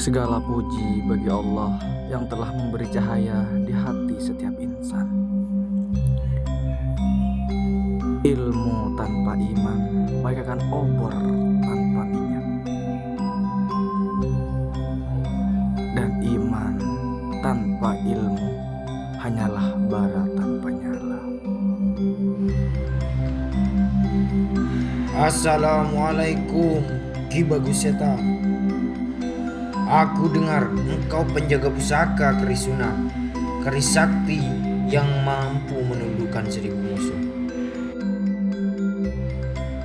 Segala puji bagi Allah yang telah memberi cahaya di hati setiap insan. Ilmu tanpa iman bagaikan obor tanpa minyak, dan iman tanpa ilmu hanyalah bara tanpa nyala. Assalamualaikum, Ki Bagus Seta. Aku dengar engkau penjaga pusaka Kerisuna, keris sakti yang mampu menundukkan 1000 musuh.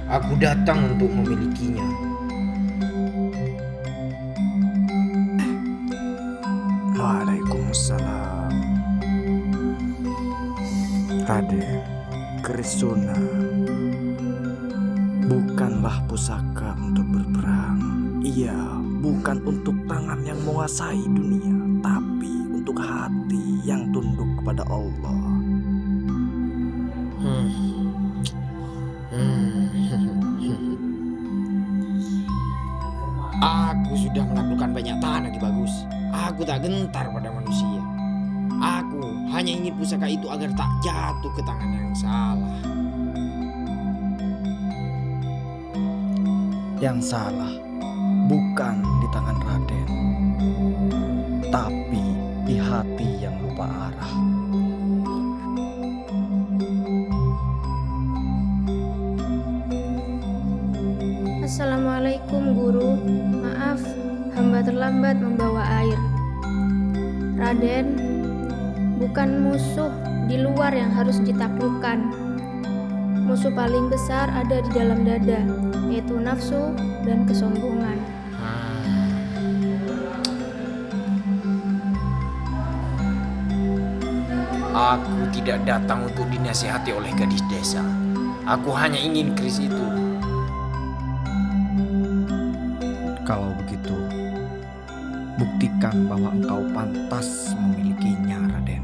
Aku datang untuk memilikinya. Waalaikumsalam. Raden, Kerisuna bukanlah pusaka untuk berperang. Ia bukan untuk tangan yang menguasai dunia, tapi untuk hati yang tunduk kepada Allah. Aku sudah menaklukkan banyak tanah, Ki Bagus. Aku tak gentar pada manusia. Aku hanya ingin pusaka itu agar tak jatuh ke tangan yang salah. Yang salah bukan di tangan Raden, tapi di hati yang lupa arah. Assalamualaikum Guru, maaf hamba terlambat membawa air. Raden, bukan musuh di luar yang harus ditaklukkan. Musuh paling besar ada di dalam dada, yaitu nafsu dan kesombongan. Aku tidak datang untuk dinasihati oleh gadis desa. Aku hanya ingin keris itu. Kalau begitu, buktikan bahwa engkau pantas memilikinya, Raden.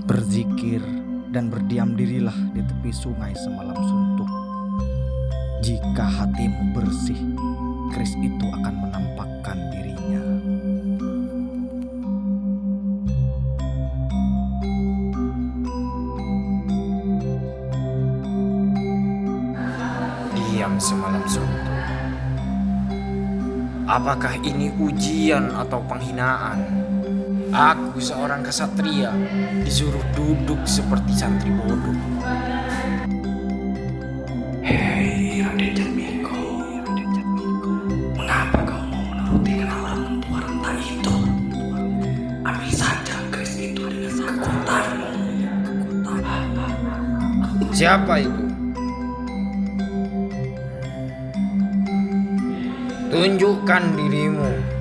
Berzikir dan berdiam dirilah di tepi sungai semalam suntuk. Jika hatimu bersih, keris itu akan menampakkan dirinya. Diam semalam suntuk. Apakah ini ujian atau penghinaan? Aku seorang kesatria disuruh duduk seperti santri bodoh. Hei Raden Jatmiko, mengapa kau mau menuruti kenalan tua renta itu? Ambil saja keris itu dengan kekuatanmu. Siapa itu? Tunjukkan dirimu.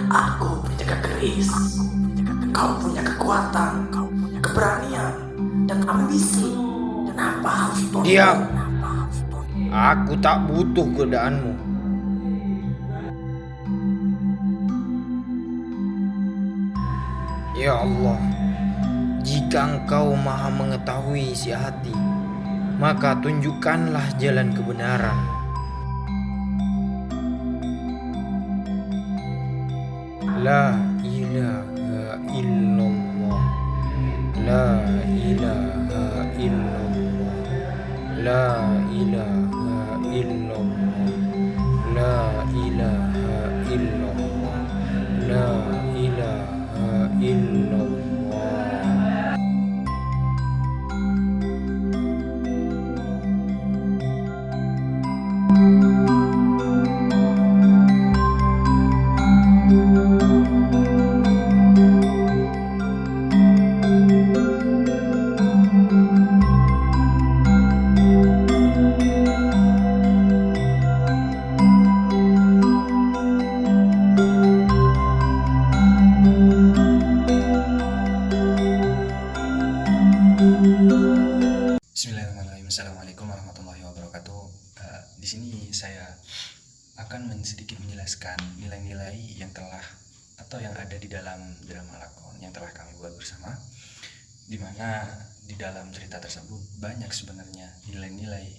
Aku penjaga keris. Kau punya kekuatan, kau punya keberanian dan ambisi. Kenapa harus tunduk? Diam. Aku tak butuh godaanmu. Ya Allah, jika Engkau maha mengetahui isi hati, maka tunjukkanlah jalan kebenaran. La ilaha illallah, la ilaha illallah, la ilaha illallah, la ilaha illallah, la ilaha illallah. bersama, di mana di dalam cerita tersebut banyak sebenarnya nilai-nilai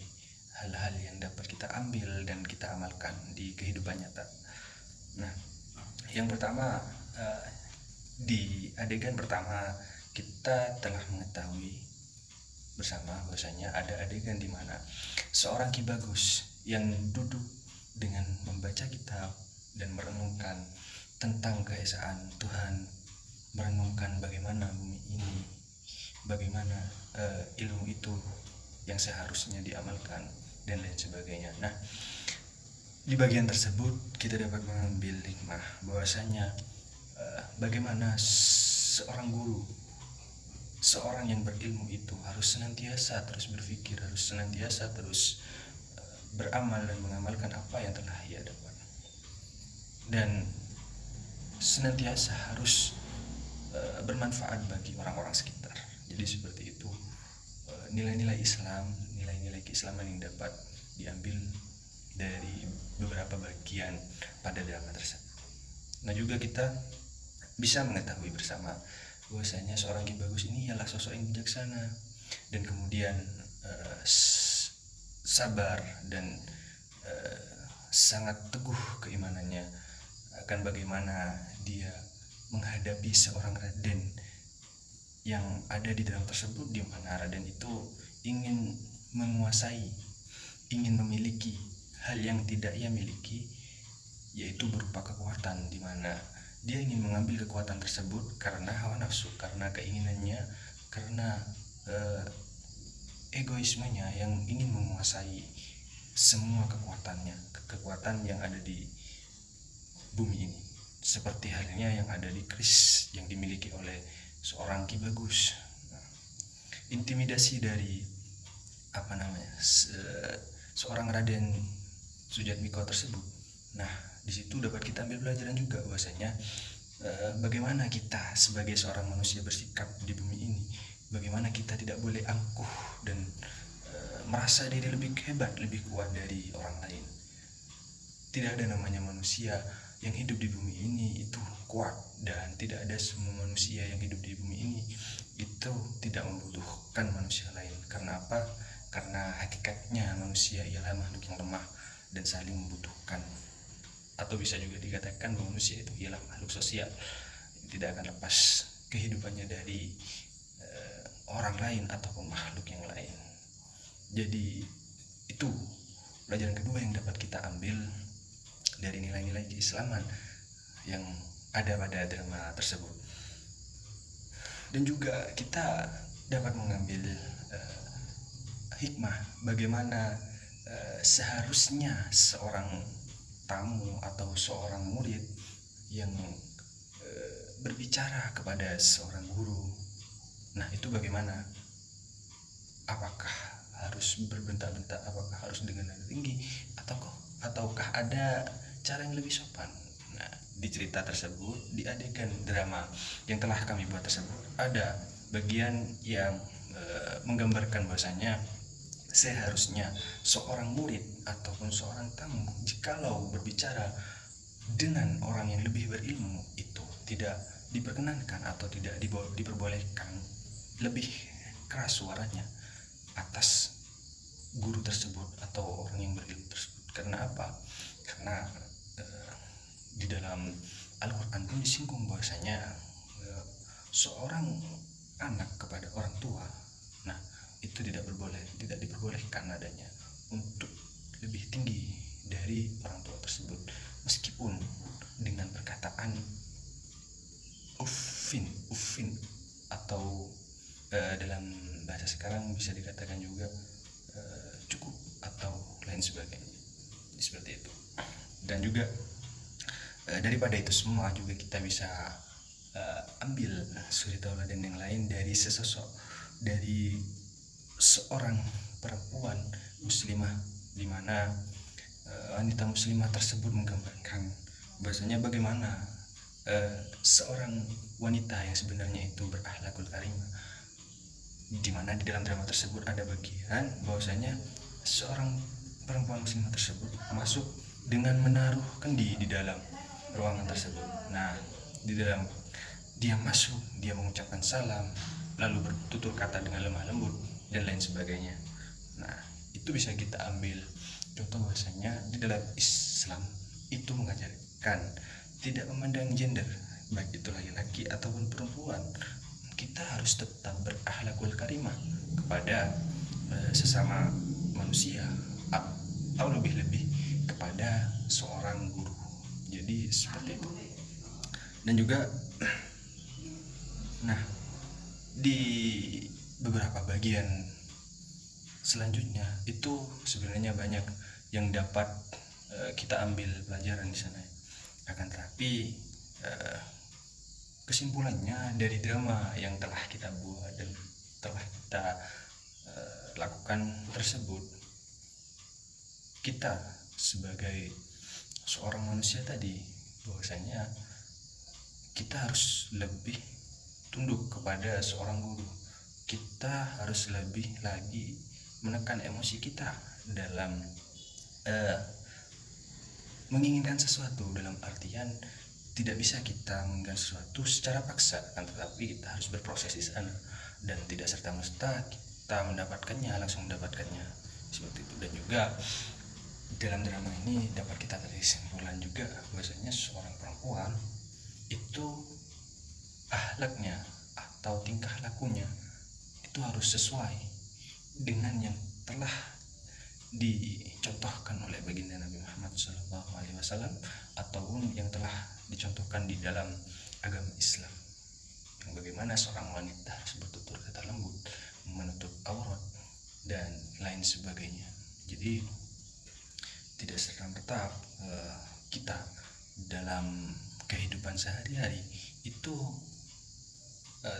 hal-hal yang dapat kita ambil dan kita amalkan di kehidupan nyata. Nah, yang pertama, di adegan pertama kita telah mengetahui bersama bahwasanya ada adegan di mana seorang Ki Bagus yang duduk dengan membaca kitab dan merenungkan tentang keesaan Tuhan, merenungkan bagaimana bumi ini, bagaimana ilmu itu yang seharusnya diamalkan dan lain sebagainya. Nah, di bagian tersebut kita dapat mengambil hikmah bahwasanya bagaimana seorang guru, seorang yang berilmu itu harus senantiasa terus berpikir, harus senantiasa terus beramal dan mengamalkan apa yang telah ia dapat, dan senantiasa harus bermanfaat bagi orang-orang sekitar. Jadi seperti itu nilai-nilai Islam, nilai-nilai keislaman yang dapat diambil dari beberapa bagian pada drama tersebut. Nah, juga kita bisa mengetahui bersama bahwasanya seorang Ki Bagus ini ialah sosok yang bijaksana dan kemudian sabar dan sangat teguh keimanannya akan bagaimana dia menghadapi seorang Raden yang ada di dalam tersebut, di mana Raden itu ingin menguasai, ingin memiliki hal yang tidak ia miliki, yaitu berupa kekuatan, di mana dia ingin mengambil kekuatan tersebut karena hawa nafsu, karena keinginannya, karena egoismenya yang ingin menguasai semua kekuatannya, kekuatan yang ada di bumi ini, seperti halnya yang ada di keris yang dimiliki oleh seorang Ki Bagus. Intimidasi dari seorang Raden Sujatmiko tersebut. Nah, di situ dapat kita ambil pelajaran juga bahwasanya bagaimana kita sebagai seorang manusia bersikap di bumi ini, bagaimana kita tidak boleh angkuh dan merasa diri lebih hebat, lebih kuat dari orang lain. Tidak ada namanya manusia yang hidup di bumi ini itu kuat, dan tidak ada semua manusia yang hidup di bumi ini itu tidak membutuhkan manusia lain. Karena apa? Karena hakikatnya manusia ialah makhluk yang lemah dan saling membutuhkan. Atau bisa juga dikatakan bahwa manusia itu ialah makhluk sosial, tidak akan lepas kehidupannya dari orang lain ataupun makhluk yang lain. Jadi itu pelajaran kedua yang dapat kita ambil dari nilai-nilai keislaman yang ada pada drama tersebut. Dan juga kita dapat mengambil hikmah bagaimana seharusnya seorang tamu atau seorang murid yang berbicara kepada seorang guru. Nah, itu bagaimana? Apakah harus berbentak-bentak, apakah harus dengan nada tinggi, ataukah ada cara yang lebih sopan? Nah, di cerita tersebut, di adegan drama yang telah kami buat tersebut, ada bagian yang menggambarkan bahwasanya seharusnya seorang murid ataupun seorang tamu jikalau berbicara dengan orang yang lebih berilmu itu tidak diperkenankan atau tidak diperbolehkan lebih keras suaranya atas guru tersebut atau orang yang berilmu tersebut. Karena apa? Karena di dalam Al-Quran pun disinggung bahwasanya seorang anak kepada orang tua, nah itu tidak diperbolehkan adanya untuk lebih tinggi dari orang tua tersebut, meskipun dengan perkataan uffin atau dalam bahasa sekarang bisa dikatakan juga cukup atau lain sebagainya, seperti itu. Dan juga daripada itu semua juga kita bisa ambil suri tauladan yang lain dari dari seorang perempuan muslimah, di mana wanita muslimah tersebut menggambarkan bahwasanya bagaimana seorang wanita yang sebenarnya itu berakhlakul karimah, di mana di dalam drama tersebut ada bagian bahwasanya seorang perempuan muslimah tersebut masuk dengan menaruh kendi di dalam ruangan tersebut. Nah, di dalam dia masuk, dia mengucapkan salam, lalu bertutur kata dengan lemah lembut dan lain sebagainya. Nah, itu bisa kita ambil contoh bahwasanya di dalam Islam itu mengajarkan tidak memandang gender, baik itu laki-laki ataupun perempuan. Kita harus tetap berakhlakul karimah kepada sesama manusia, atau lebih-lebih kepada seorang guru. Jadi seperti itu. Dan juga nah, di beberapa bagian selanjutnya itu sebenarnya banyak yang dapat kita ambil pelajaran di sana. Akan tetapi kesimpulannya dari drama yang telah kita buat dan telah kita lakukan tersebut, kita sebagai seorang manusia tadi bahwasanya kita harus lebih tunduk kepada seorang guru. Kita harus lebih lagi menekan emosi kita dalam menginginkan sesuatu, dalam artian tidak bisa kita menginginkan sesuatu secara paksa, tetapi kita harus berproses di sana dan tidak serta-merta kita mendapatkannya langsung mendapatkannya seperti itu. Dan juga dalam drama ini dapat kita tarik kesimpulan juga bahwasanya seorang perempuan itu akhlaknya atau tingkah lakunya itu harus sesuai dengan yang telah dicontohkan oleh baginda Nabi Muhammad SAW ataupun yang telah dicontohkan di dalam agama Islam, yang bagaimana seorang wanita harus bertutur kata lembut, menutup aurat dan lain sebagainya. Jadi tidak serta-merta kita dalam kehidupan sehari-hari itu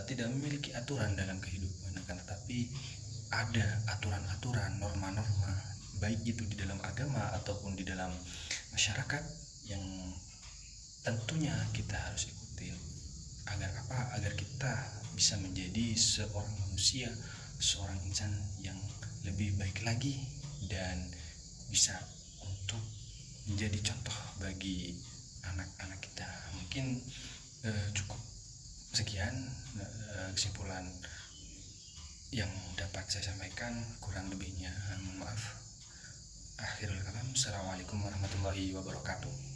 tidak memiliki aturan dalam kehidupan, akan tetapi ada aturan-aturan, norma-norma, baik itu di dalam agama ataupun di dalam masyarakat yang tentunya kita harus ikuti. Agar apa? Agar kita bisa menjadi seorang manusia, seorang insan yang lebih baik lagi dan bisa untuk menjadi contoh bagi anak-anak kita. Mungkin cukup sekian kesimpulan yang dapat saya sampaikan, kurang lebihnya mohon maaf. Akhirul kalam, assalamualaikum warahmatullahi wabarakatuh.